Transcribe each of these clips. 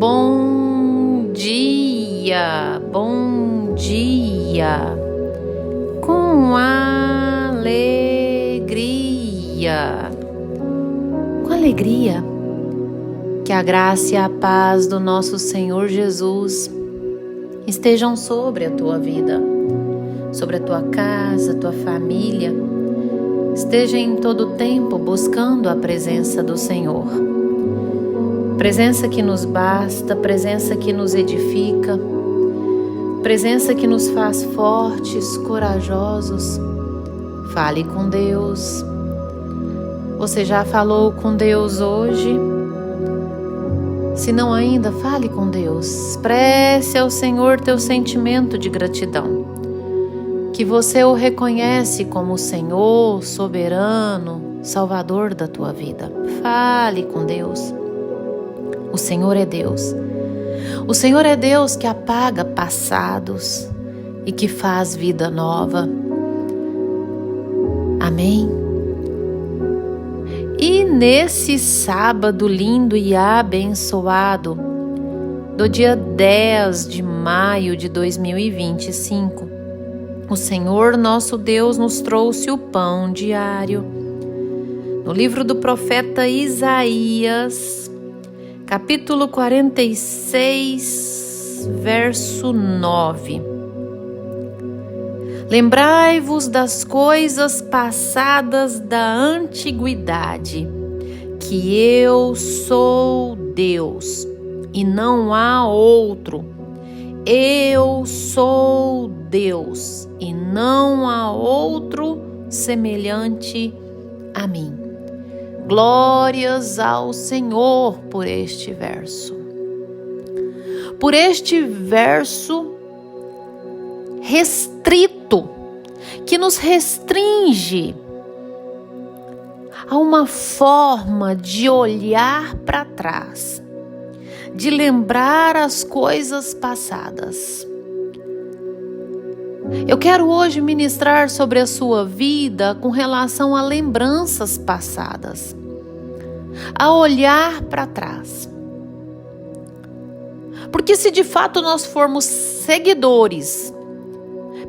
Bom dia, bom dia, com alegria, que a graça e a paz do nosso Senhor Jesus estejam sobre a tua vida, sobre a tua casa, tua família. Esteja em todo o tempo buscando a presença do Senhor. Presença que nos basta, presença que nos edifica, presença que nos faz fortes, corajosos. Fale com Deus. Você já falou com Deus hoje? Se não ainda, fale com Deus. Expresse ao Senhor teu sentimento de gratidão. Que você o reconhece como Senhor, soberano, Salvador da tua vida. Fale com Deus. O Senhor é Deus. O Senhor é Deus que apaga passados e que faz vida nova. Amém? E nesse sábado lindo e abençoado, do dia 10 de maio de 2025, o Senhor nosso Deus nos trouxe o pão diário. No livro do profeta Isaías, capítulo 46, verso 9. Lembrai-vos das coisas passadas da antiguidade, que eu sou Deus e não há outro. Eu sou Deus e não há outro semelhante a mim. Glórias ao Senhor por este verso. Por este verso restrito, que nos restringe a uma forma de olhar para trás, de lembrar as coisas passadas. Eu quero hoje ministrar sobre a sua vida com relação a lembranças passadas, a olhar para trás. Porque se de fato nós formos seguidores,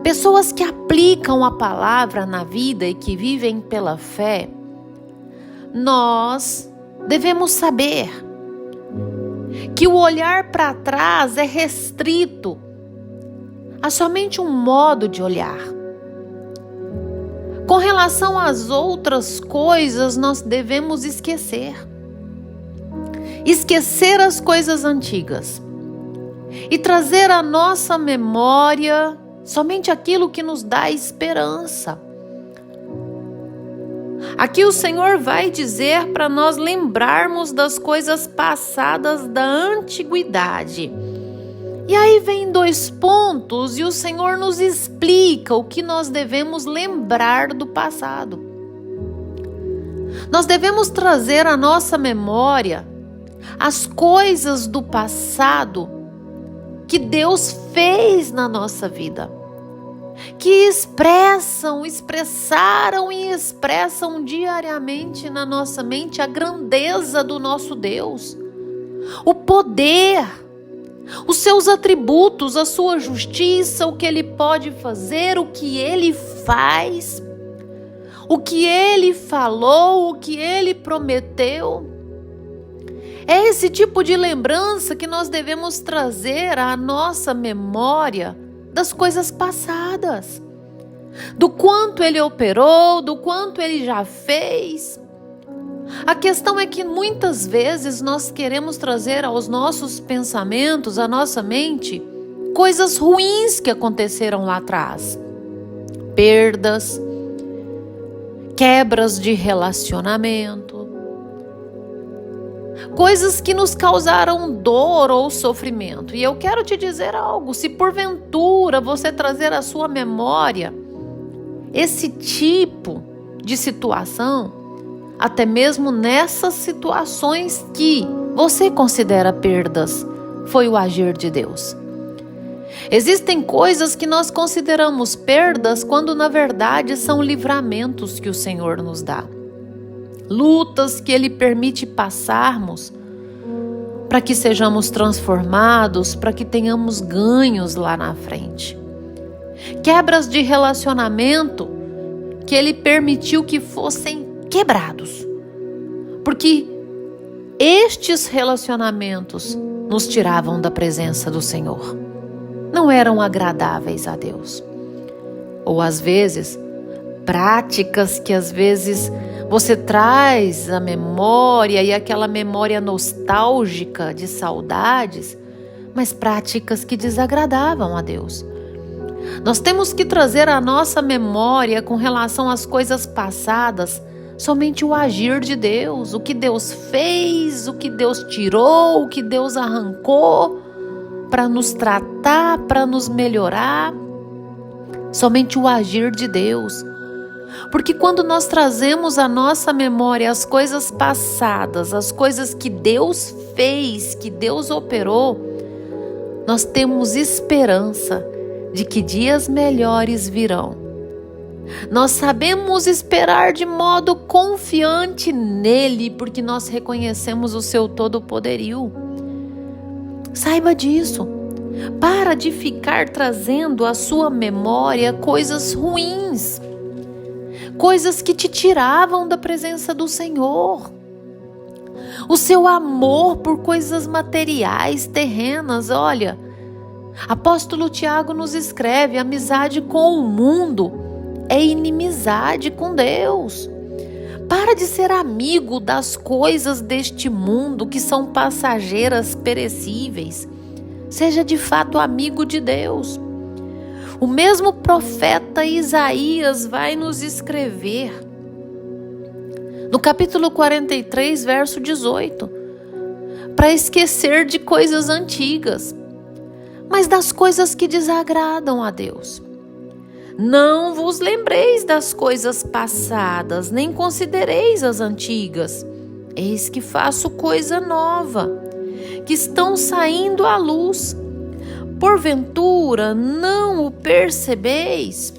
pessoas que aplicam a palavra na vida e que vivem pela fé, nós devemos saber que o olhar para trás é restrito a somente um modo de olhar. Com relação às outras coisas, nós devemos esquecer as coisas antigas e trazer à nossa memória somente aquilo que nos dá esperança. Aqui o Senhor vai dizer para nós lembrarmos das coisas passadas da antiguidade. E aí vem 2 pontos e o Senhor nos explica o que nós devemos lembrar do passado. Nós devemos trazer à nossa memória as coisas do passado que Deus fez na nossa vida, que expressaram e expressam diariamente na nossa mente a grandeza do nosso Deus, o poder, os seus atributos, a sua justiça, o que Ele pode fazer, o que Ele faz, o que Ele falou, o que Ele prometeu. É esse tipo de lembrança que nós devemos trazer à nossa memória das coisas passadas, do quanto Ele operou, do quanto Ele já fez. A questão é que muitas vezes nós queremos trazer aos nossos pensamentos, à nossa mente, coisas ruins que aconteceram lá atrás. Perdas, quebras de relacionamento, coisas que nos causaram dor ou sofrimento. E eu quero te dizer algo: se porventura você trazer à sua memória esse tipo de situação, até mesmo nessas situações que você considera perdas, foi o agir de Deus. Existem coisas que nós consideramos perdas quando na verdade são livramentos que o Senhor nos dá. Lutas que Ele permite passarmos para que sejamos transformados, para que tenhamos ganhos lá na frente. Quebras de relacionamento que Ele permitiu que fossem quebrados, porque estes relacionamentos nos tiravam da presença do Senhor, não eram agradáveis a Deus. Ou às vezes, práticas que às vezes você traz à memória, e aquela memória nostálgica de saudades, mas práticas que desagradavam a Deus. Nós temos que trazer à nossa memória, com relação às coisas passadas, somente o agir de Deus, o que Deus fez, o que Deus tirou, o que Deus arrancou para nos tratar, para nos melhorar. Somente o agir de Deus. Porque quando nós trazemos à nossa memória as coisas passadas, as coisas que Deus fez, que Deus operou, nós temos esperança de que dias melhores virão. Nós sabemos esperar de modo confiante nele, porque nós reconhecemos o seu todo-poderio. Saiba disso. Para de ficar trazendo à sua memória coisas ruins, coisas que te tiravam da presença do Senhor. O seu amor por coisas materiais, terrenas, olha, apóstolo Tiago nos escreve: amizade com o mundo é inimizade com Deus. Para de ser amigo das coisas deste mundo que são passageiras, perecíveis. Seja de fato amigo de Deus. O mesmo profeta Isaías vai nos escrever no capítulo 43, verso 18, para esquecer de coisas antigas, mas das coisas que desagradam a Deus. Não vos lembreis das coisas passadas, nem considereis as antigas. Eis que faço coisa nova, que estão saindo à luz. Porventura não o percebeis?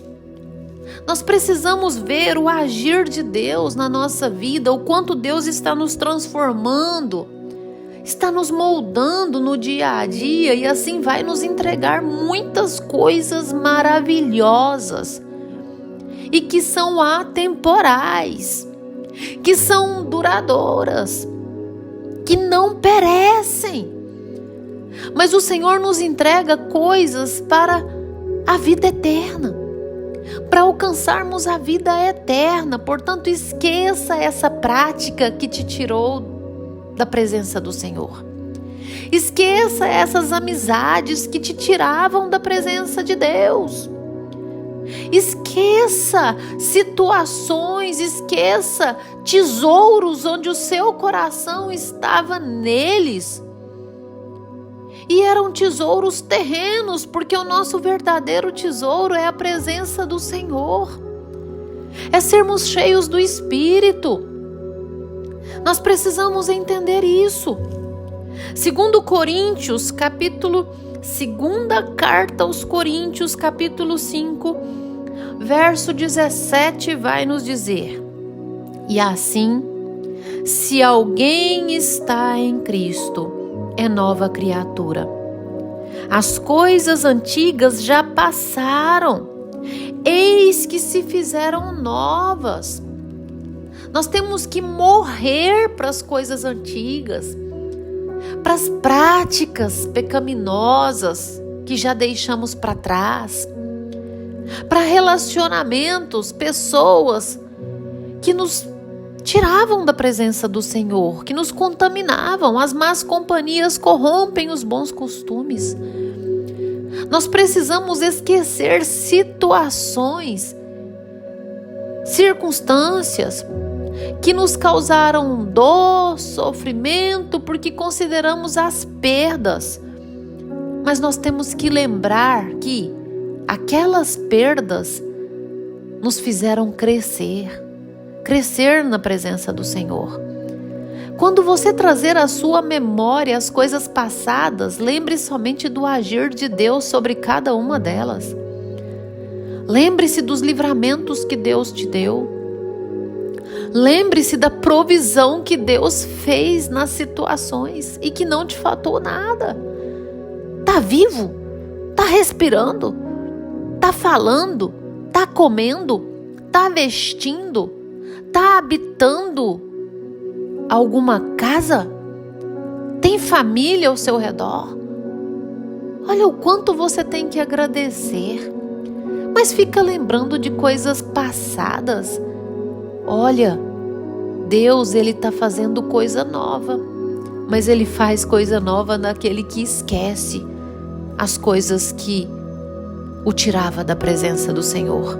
Nós precisamos ver o agir de Deus na nossa vida, o quanto Deus está nos transformando, está nos moldando no dia a dia, e assim vai nos entregar muitas coisas maravilhosas e que são atemporais, que são duradouras, que não perecem. Mas o Senhor nos entrega coisas para a vida eterna, para alcançarmos a vida eterna. Portanto, esqueça essa prática que te tirou da presença do Senhor. Esqueça essas amizades que te tiravam da presença de Deus. Esqueça situações, esqueça tesouros onde o seu coração estava neles. E eram tesouros terrenos, porque o nosso verdadeiro tesouro é a presença do Senhor. É sermos cheios do Espírito. Nós precisamos entender isso. Segundo Coríntios, segunda carta aos Coríntios, capítulo 5, verso 17, vai nos dizer: e assim, se alguém está em Cristo, é nova criatura. As coisas antigas já passaram, eis que se fizeram novas. Nós temos que morrer para as coisas antigas, para as práticas pecaminosas que já deixamos para trás, para relacionamentos, pessoas que nos tiravam da presença do Senhor, que nos contaminavam. As más companhias corrompem os bons costumes. Nós precisamos esquecer situações, circunstâncias que nos causaram dor, sofrimento, porque consideramos as perdas. Mas nós temos que lembrar que aquelas perdas nos fizeram crescer na presença do Senhor. Quando você trazer à sua memória as coisas passadas, lembre somente do agir de Deus sobre cada uma delas. Lembre-se dos livramentos que Deus te deu. Lembre-se da provisão que Deus fez nas situações e que não te faltou nada. Tá vivo? Tá respirando? Tá falando? Tá comendo? Tá vestindo? Tá habitando alguma casa? Tem família ao seu redor? Olha o quanto você tem que agradecer. Mas fica lembrando de coisas passadas. Olha, Deus, Ele está fazendo coisa nova. Mas Ele faz coisa nova naquele que esquece as coisas que o tirava da presença do Senhor.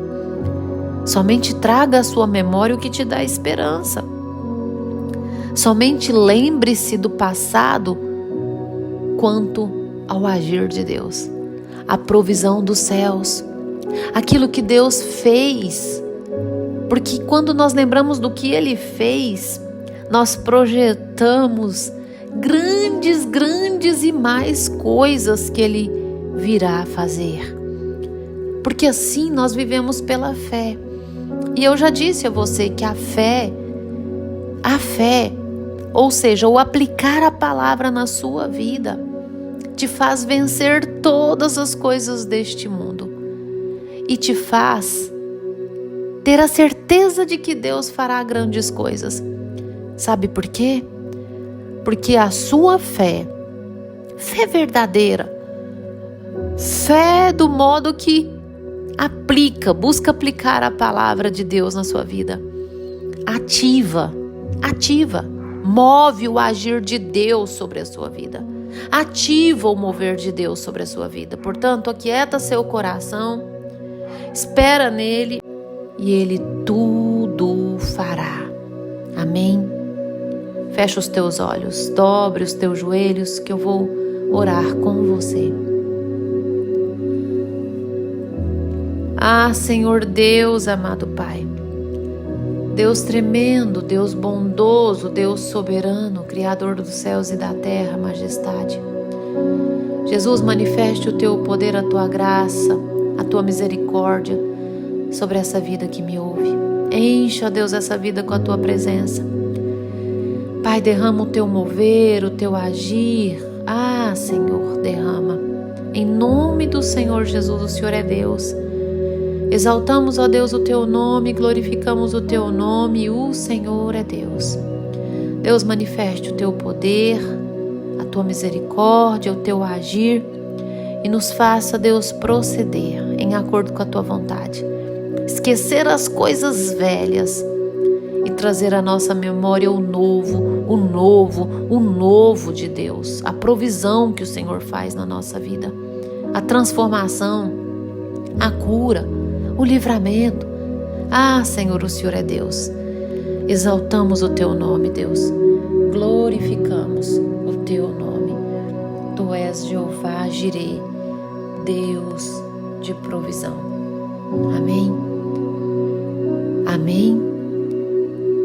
Somente traga à sua memória o que te dá esperança. Somente lembre-se do passado quanto ao agir de Deus, a provisão dos céus, aquilo que Deus fez. Porque quando nós lembramos do que Ele fez, nós projetamos grandes e mais coisas que Ele virá fazer. Porque assim nós vivemos pela fé. E eu já disse a você que a fé, ou seja, o aplicar a palavra na sua vida, te faz vencer todas as coisas deste mundo. E te faz ter a certeza de que Deus fará grandes coisas. Sabe por quê? Porque a sua fé verdadeira, fé do modo que busca aplicar a palavra de Deus na sua vida, ativa, move o agir de Deus sobre a sua vida, ativa o mover de Deus sobre a sua vida. Portanto, aquieta seu coração, espera nele e Ele tudo fará. Amém? Fecha os teus olhos, dobre os teus joelhos que eu vou orar com você. Ah, Senhor Deus, amado Pai, Deus tremendo, Deus bondoso, Deus soberano, Criador dos céus e da terra, majestade. Jesus, manifeste o Teu poder, a Tua graça, a Tua misericórdia sobre essa vida que me ouve. Encha, Deus, essa vida com a Tua presença. Pai, derrama o Teu mover, o Teu agir. Ah, Senhor, derrama. Em nome do Senhor Jesus, o Senhor é Deus. Exaltamos, ó Deus, o Teu nome, glorificamos o Teu nome, o Senhor é Deus. Deus, manifeste o Teu poder, a Tua misericórdia, o Teu agir e nos faça, Deus, proceder em acordo com a Tua vontade. Esquecer as coisas velhas e trazer à nossa memória o novo de Deus, a provisão que o Senhor faz na nossa vida, a transformação, a cura, o livramento. Ah, Senhor, o Senhor é Deus. Exaltamos o Teu nome, Deus. Glorificamos o Teu nome. Tu és Jeová Jireh, Deus de provisão. Amém? Amém?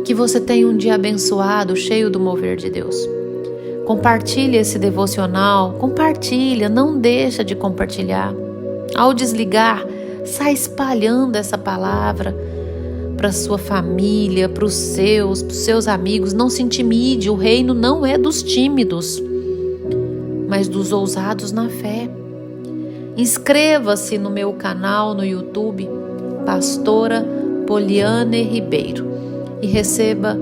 Que você tenha um dia abençoado, cheio do mover de Deus. Compartilhe esse devocional, compartilha, não deixa de compartilhar. Ao desligar, sai espalhando essa palavra para sua família, para os seus amigos. Não se intimide, o reino não é dos tímidos, mas dos ousados na fé. Inscreva-se no meu canal no YouTube, Pastora Poliane Ribeiro, e receba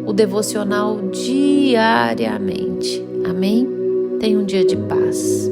o devocional diariamente. Amém? Tenha um dia de paz.